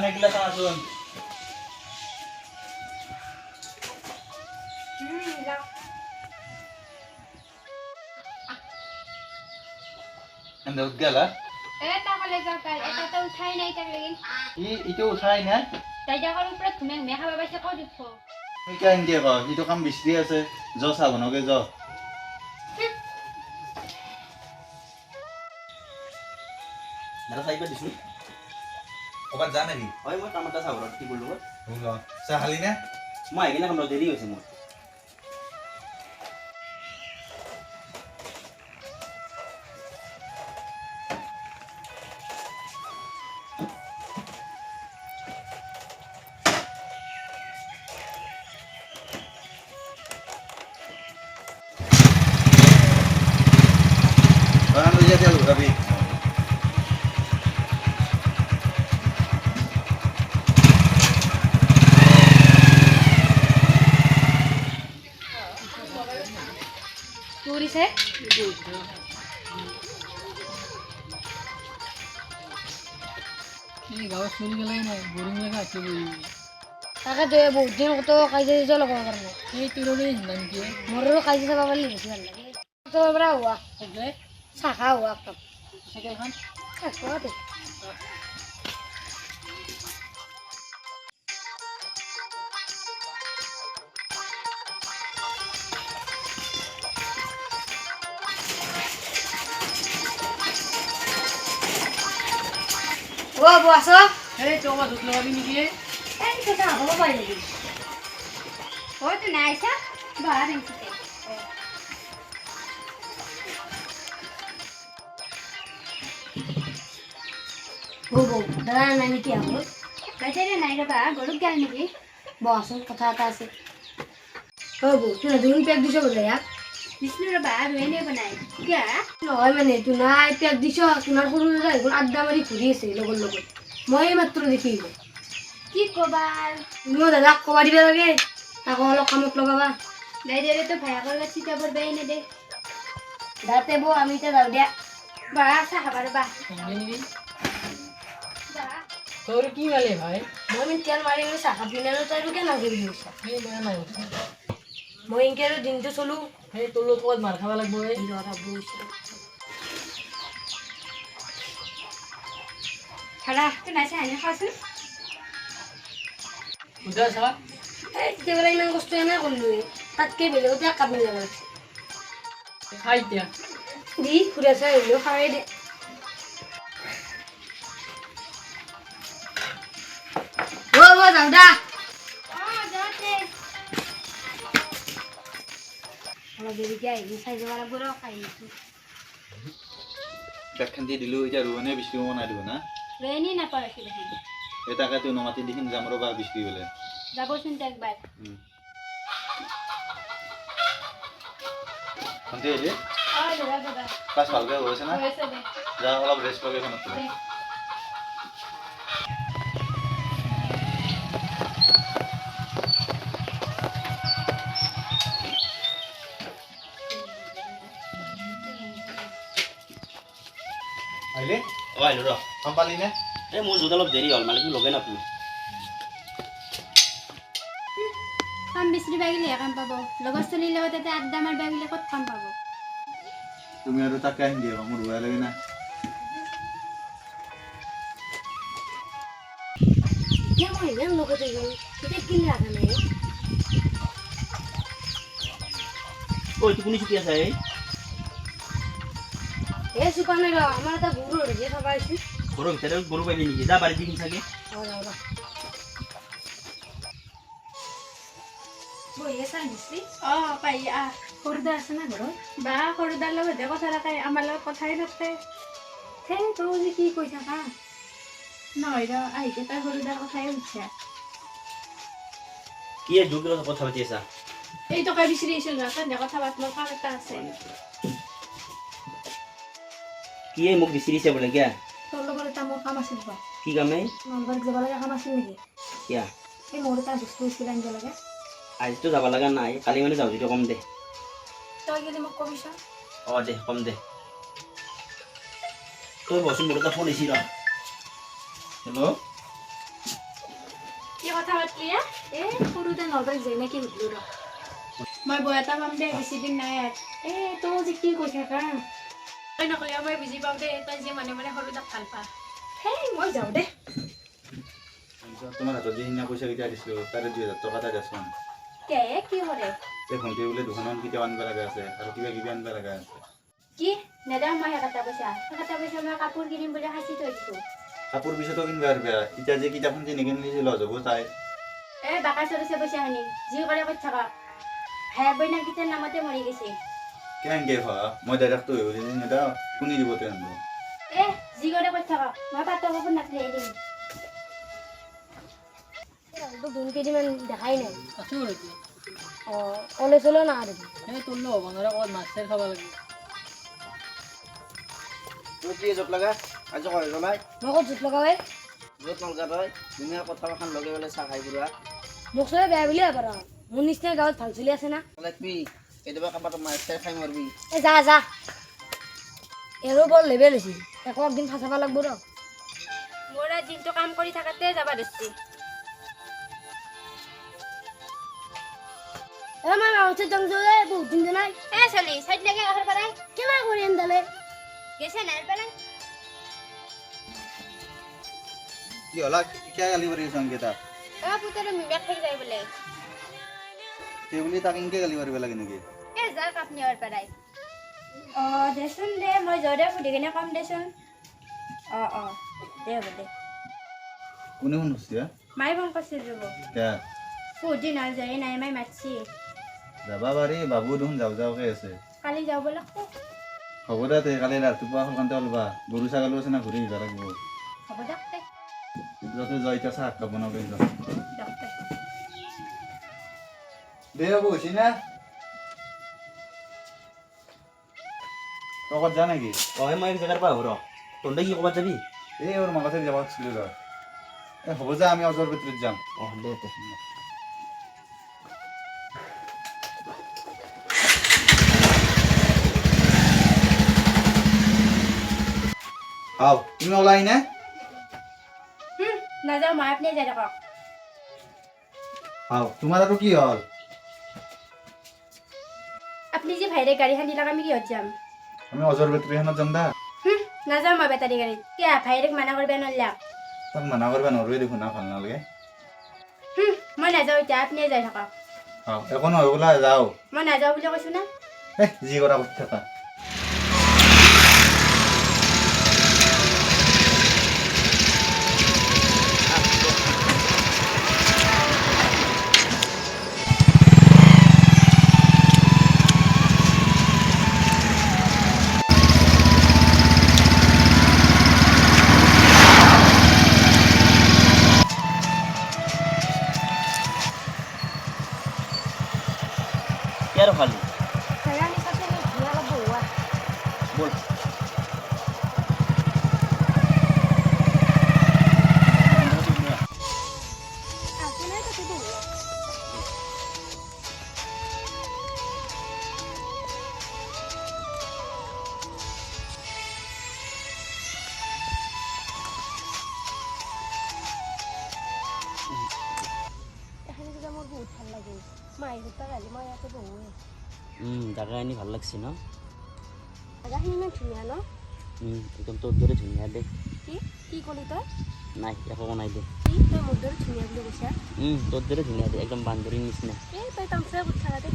পানীগিলা চাচোন এনে গেলা এটা কলে যাও কাল এটা তো উঠাই নাই তাক লাগিন ইটো উঠাই নাই তাই জাগার উপরে তুমি মেখা বাবাইছে কই দিছ কেন দিয়ে কয় ইটো কাম বিচৰি আছে য চাবনকে য মেৰা চাইবা দিছো ক'ৰবাত যা নেকি হয় মই কাম এটা চাবৰত কি কৰিলো চাহ খালি নে মই আহি কিনে কাম দেৰি হৈছে মোৰ যাবি চুৰিছে এই গাঁৱত চলি গেলাই নাই বৰিং লগা আছে বহি তাকে তো বহুত দিন কত কাজিয়া দিছ লগৰ কাৰণে এই তোৰৰে হিন্দা নেকি মোৰো কাজিয়া চাবা পাৰলি বেছি ভাল লাগে তো এবাৰ হোৱা সেইটোৱে চাখা হোৱা কাপ চাইকেলখন থাকতে ও বস এই তোমরা দুধ লগাবি নেকি এই কথা হব পাই নেকি ওই তো নাই সা বাহার নিতে বৌ দাদা নাই নেকি আকৌ বাইদেউ নাই ৰবা গৰুক গেল নেকি বচোন কথা এটা আছে হ'ব তুই নতুন পেক দিছ বোলে ইয়াক বিষ্ণু ৰবা আৰু এনে বনাই কিয়া নহয় মানে তুই নাই পেক দিছ তোমাৰ সৰু দাদা এইবোৰ আড্ডা মাৰি ঘূৰি আছে লগৰ লগত মই মাত্ৰ দেখি কি কবা তুমিও দাদাক কবা দিবা লাগে তাকো অলপ কামত লগাবা বাইদেউৰে তো ভায়াকৰ গাত চিতাবৰ বেই নেদে দাতে বৌ আমি এতিয়া যাওঁ দিয়া বা চাহ খাবা ৰবা নেকি তোৰ কি মালে ভাই মই মানে তেল মাৰি মাৰি চাহ খাবি না তই আৰু কেনে কৰি দিছা সেই বেয়া নাই মই এনেকে আৰু দিনটো চলো সেই তোৰ লগত মাৰ খাব লাগিব এই ল'ৰা বুজিছোঁ খালা তুই নাইছে আনি খাওঁচোন বুজা চা এই তেতিয়াহ'লে ইমান কষ্ট এনে কৰিলোঁ তাতকৈ বেলেগতে কাপোৰ যাব লাগিছে খাই এতিয়া দি ফুৰা চাই আহিলেও খাওঁৱেই দে যাওঁ দা অলপ দেৰিকে আহিলে চাই যাব লাগিব ৰ খাই আহিছোঁ বেগখান দি দিলোঁ এতিয়া ৰোৱনীয়ে বিচৰি বনাই দিব না ৰেনি নাপাৰিছোঁ দেখোন এই তাকেতো নমাতি দেখিম যাম ৰ'বা বিচৰি বোলে যাবচোন তো একবাৰ ভণ্টি আহিলে অঁ দাদা দাদা ক্লাছ ভালকৈ হৈছে না হৈছে দে যা অলপ ৰেষ্ট লগে এখনত দে আহিলে অঁ আহিলোঁ ৰ কাম পালি নে এই মোৰ যোৱাত অলপ দেৰি হ'ল মালিক লগে নাপালোঁ কাম বিচাৰিব গ'লেহে কাম পাব লগৰ ছোৱালীৰ লগত তাতে আড্ডা মাৰিব গ'লে ক'ত কাম পাব তুমি আৰু তাকে আহি দিয়া মোৰ বেয়া লাগে না এতিয়া মই ইমান লগতে গ'ল তেতিয়া কিন ৰাখা নাই ঐ টোপনি চুটি আছে এই চুপা নাই ৰ আমাৰ এটা গৰু ৰহি থকা হৈছে ঘৰৰ ভিতৰত গৰু পাইলি নেকি যা বাৰী দিম চাগে বহি আছা নিশ্চয় অঁ পাই আহ সৰুদা আছে না ঘৰত বা সৰুদাৰ লগতে কথা থাকে আমাৰ লগত কথাই নাথাকে সেই তই যে কি কৈ থাকা নহয় ৰ আহিছে তই সৰুদাৰ কথাই সুধিছা কি দুখ কথা পাতি আছা এই টকা বিচাৰি আহিছোঁ ন তই কথা পাত মোৰ কাম এটা আছে কি মোক বিচাৰিছে বোলে কিয়া তোৰ লগত এটা মোৰ কাম আছিল বা কি কামে নলবাৰীত যাব লগা কাম আছিল নেকি কিয়া এই মোৰ এটা বস্তু আছিল আনিব লাগে আজিতো যাব লগা নাই কালি মানে যাওঁ যিটো কম দে তই গেলি মোক কবিচোন অঁ দে কম দে তই বচোন মোৰ এটা ফোন আহিছি ৰ হেল্ল' কথা পাতলি সৰুতে নলবাৰী যাই নেকি সুধিলো ৰ মই বৌ এটা পাম দে বেছি দিন নাই তই যে কি কৈ থাকা তই নকলে মই বুজি পাওঁ দে তই যে মনে মনে সৰু তাক ভাল পা মই যাওঁ দে তোমাৰ হাতত যে সিদিনা পইচা কেইটা দিছিলোঁ তাৰে 2000 টকা এটা দেচোন কে কি কৰে এই ভণ্টি বোলে দোকানত কেতিয়াও আনিব লগা আছে আৰু কিবা কিবি আনিব লগা আছে কি নেদাম মই এটা পইচা মই কাপোৰ কিনিম বুলি সাঁচি থৈ দিছোঁ কাপোৰ পিছতো কিনিব পাৰিবা এতিয়া যে কিতাপখন যে নিকিনিলে লজ হ'ব তাই বাকা চলিছে পইচাখিনি যি কৰে কৰি থাকা ভাই বইনাকেইটাৰ নামতে মৰি গৈছে কেনেকৈ খোৱা মই ডাইৰেক্টটো হৈ গ'লে নেদা শুনি দিব তেওঁ যি কৰে কৰি থাকা মই পাতৰ কাপোৰ নাছিলে দিম দুন কেইদিনমান দেখাই নাই আছো আৰু এতিয়া কলেজ চলেও না আৰু তোৰ হ'ব নোৱাৰে ক'ৰবাত মাছ চাই খাব লাগিব তোৰ কি জোট লগা আজি কয় জনাই মই ক'ত জোত লগাওৱে য'ত নলগা তই ধুনীয়া কথা এখন লগে পেলাই চাহ খাই পুৰা মোক চবে বেয়া বুলিয়ে পাৰ মোৰ নিচিনা গাঁৱত ভাল চলি আছে না কি কেতিয়াবা কাৰোবাৰ মাছ চাই খাই মাৰবি যা এৰো বৰ লেবেল হৈছে একো একদিন ফাঁচাব লাগব ৰ মোৰ দিনটো কাম কৰি থাকাতে যাবা দিছি মই মাউচে জংজো বহুত দিন নাই চলি চাইড লাগে আহাৰ পাৰাই কিমান কৰি আনদালে গেছে নাই পেলাই কি হ'লা কিয় গালি পাৰি আছ অংকিতা পুতৰে মিবাক থাকি যায় বোলে সেই বুলি তাক এনেকৈ গালি পাৰিব লাগে নেকি যা কাপনি আহাৰ পাৰাই দেচোন দে মই জৰে সুধি কিনে কম দেচোন দে হ'ব দে কোনে ফোন কৰিছে মায়ে ফোন কৰিছিল ৰ'ব কিয় বহুত দিন হ'ল যোৱাই নাই মায়ে মাতছি যাবা পাৰি বাবু দেখোন যাওঁকৈ আছে কালি যাব লাগব হ'ব দে তে কালি ৰাতিপুৱা সোনকালে ওলবা গৰু ছাগলী আছে না ঘূৰি আহিব লাগিব হ'ব দিয়ক দে য'তে যোৱা এতিয়া চাহ কাপ বনাব পাৰিবা দিয়ক দে দে হ'ব হৈছে না তই ক'ত যা নেকি মই এক জেগাৰ পৰা আহোঁ ৰ তহঁতে কি ক'ৰবাত যাবি এই ওর মামাতে যাব খুঁজছিলো র হ'ব যা আমি অজর ভিতরে যাম দে হাও তুমি ওলাই না নাযাওঁ মই আপুনি যাই থাকক হাও তোমার আৰু কি হল আপুনি যে ভাইৰে গাড়ীখন দিলাক আমি কিহত যাম আমি অজৰ ভিতৰে এখানে যাম দা নাযাওঁ মই বেটাৰী গাড়ীত কিয় ভাইৰেক মানা কৰিব নলাক তাক মানা করবা নরবে দেখুন না ভাল নালাগে মই নাযাওঁ এতিয়া আপুনি যাই থাকক হাও এখন হয় বোলা যাও মই নাযাওঁ বুলি কৈছোঁ না যি কৰা কৰতে থাকা কি আৰু খালি বল মোৰ বহুত ভাল লাগে মাইহঁতৰ গালি মই ইয়াতে বহুৱে জাগা আনি ভাল লাগছে ন জাগাখিনি ইমান ধুনীয়া ন একদম তোৰ দৰে ধুনীয়া দে কি ক'লি তই নাই একো নাই দে তই মোৰ দৰে ধুনীয়া বুলি কৈছা তোৰ দৰে ধুনীয়া দে একদম বান্দৰীৰ নিচিনা তই তামচাই কৰি থাকা দে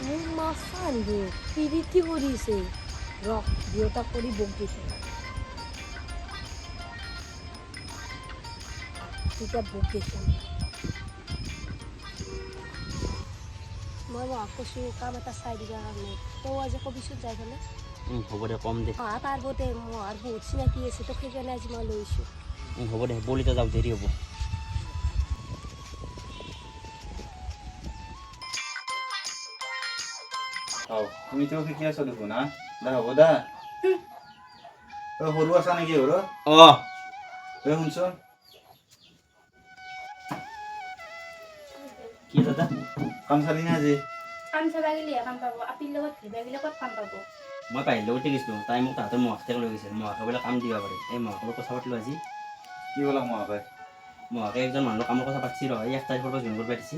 মোৰ মাছা আনিব পিৰিতি কৰিছে ৰস দেউতাক কৰি বক দিছে তেতিয়া বক দিছে মই কৈছোঁ কাম এটা চাই দিবৰ কাৰণে তই আজি কবিচোন যাই পেলাই হ'ব দে কম দে পাৰব দে মোৰ আৰু বহুত চিনাকি আছে তোক সেইকাৰণে আজি মই লৈছোঁ হ'ব দে বলিতে যাওঁ দেৰি হ'ব হাও তুমি তো শিকি আছো দেখোন না দা হ'ব দা সৰু আছা নেকি সৰু শুনচোন কি দাদা কাম চালি না আজি কাম চাবা গেলিহে কাম পাব আপিৰ লগত ঘূৰিবা গেলে ক'ত কাম পাব মই বাহিৰ লগতে গৈছিলোঁ তাই মোক তাহাঁতৰ মহাকেইটাক লৈ গৈছিল মহাকে বোলে কাম দিব পাৰে এই মহাকৰ কথা পাতিলোঁ আজি কি ক'লা মহাকে মহাকে একজন মানুহৰ কামৰ কথা পাতিছি ৰ এই 1 তাৰিখৰ পৰা জইন কৰিব দিছি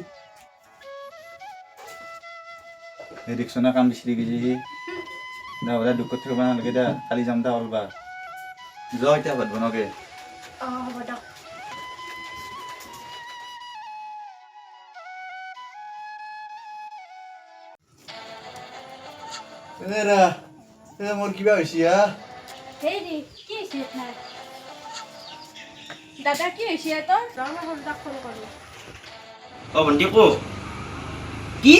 এই ৰিক্সনা কাম দিছিলি কি যি দা ওলা দুখত থাকিব নালাগে দা কালি যাম দা অলবা যোৱা এতিয়া ভাত বনাওঁগে অঁ হ'ব দিয়ক মোৰ কিবা হৈছে হা হেৰি কি হৈছে আপোনাৰ দাদা কি হৈছে তোৰ ৰ মই সৰুদাক ফোন কৰোঁ অ ভণ্টি কো কি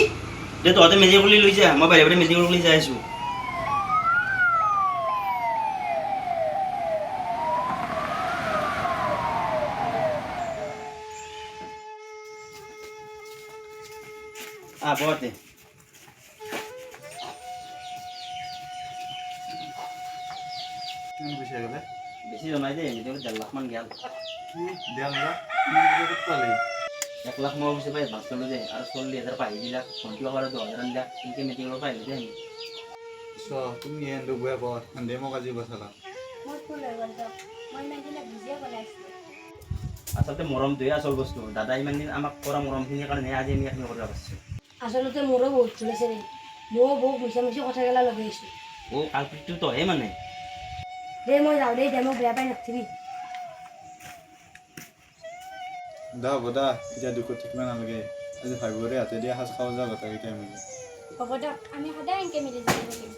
দে তহঁতে মেডিকেল লৈ যা মই বাহিৰে বাহিৰে মেডিকেল লৈ যাই আছোঁ বতে কিমান পইচা গ'লে বেছি জনাই দে মেডিকেলত 1.5 লাখ মান গেল দিয়া না পালি 1 লাখ মই পইচা পাই এডভান্স ল'লো দে আৰু 40,000 পাহি দিলাক ভণ্টি বাবাৰ 10,000 আনিলাক এনেকৈ মেডিকেলৰ পৰা আহিলোঁ দে আমি তুমি এন্দু বয়া পৰ দে মোক আজি বচালা মোৰ ফুল হৈ গ'ল দিয়ক মই ইমান দিনে বুজিয়ে বনাইছিলোঁ আচলতে মৰমটোৱে আচল বস্তু দাদা ইমান দিন আমাক কৰা মৰমখিনিৰ কাৰণে আজি আমি এইখিনি কৰিব পাৰিছোঁ আচলতে মোৰো বহুত ভুল আছে ৰে ময়ো বহুত মিছামিছি কথাগিলা লগাইছোঁ কালপিতটো তহে মানে দে মই যাওঁ দেই দে মোক বেয়া পাই নাথাকিবি দা হ'ব দা এতিয়া দুখত থাকিব নালাগে আজি ভাবিবৰে হাতে দিয়া সাজ খাব যা গোটেইকেইটাই মিলি হ'ব দিয়ক আমি সদায় এনেকৈ মিলি যাব পাৰিম